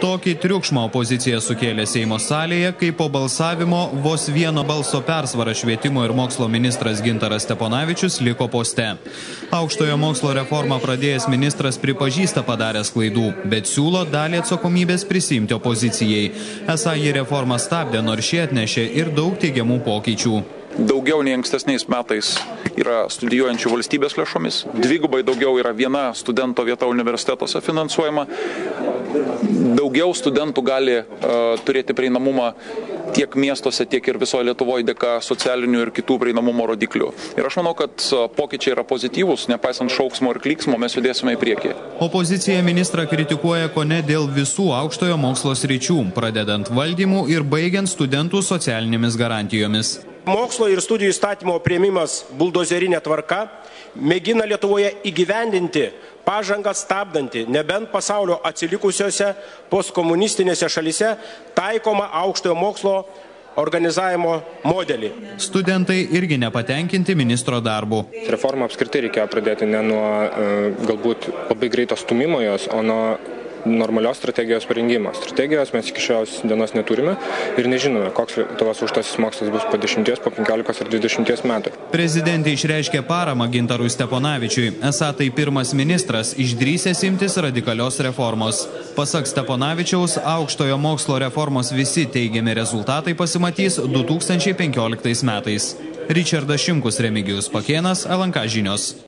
Tokį triukšmą opozicija sukėlė Seimo salėje, kai po balsavimo vos vieno balso persvara švietimo ir mokslo ministras Gintaras Steponavičius liko poste. Aukštojo mokslo reformą pradėjęs ministras pripažįsta padaręs klaidų, bet siūlo dalį atsakomybės prisiimti opozicijai. Esą ji reformą stabdė, nors šie atnešė ir daug teigiamų pokyčių. Daugiau nei ankstesniais metais yra studijuojančių valstybės lėšomis, dvigubai daugiau yra viena studento vieta universitetuose finansuojama, daugiau studentų gali turėti prieinamumą tiek miestuose, tiek ir visoje Lietuvoje dėka socialinių ir kitų prieinamumo rodiklių. Ir aš manau, kad pokyčiai yra pozityvūs, nepaisant šauksmo ir klyksmo, mes judėsime į priekį. Opozicija ministrą kritikuoja kone dėl visų aukštojo mokslo sričių, pradedant valdymų ir baigiant studentų socialinėmis garantijomis. Mokslo ir studijų įstatymo priėmimas buldozerinė tvarka mėgina Lietuvoje įgyvendinti pažangą stabdantį, nebent pasaulio atsilikusiose postkomunistinėse šalyse taikomą aukštojo mokslo organizavimo modelį. Studentai irgi nepatenkinti ministro darbu. Reformą apskritai reikėjo pradėti ne nuo galbūt labai greito stumimo jos, o nuo normalios strategijos parengimo. Strategijos mes iki šios dienos neturime ir nežinome, koks Lietuvos aukštasis mokslas bus po 10, po 15 ar 20 metų. Prezidentė išreiškė paramą Gintarui Steponavičiui. Esą tai pirmas ministras išdrįsęs imtis radikalios reformos. Pasak Steponavičiaus, aukštojo mokslo reformos visi teigiami rezultatai pasimatys 2015 metais. Ričardas Šimkus, Remigijus Pakėnas, LNK žinios.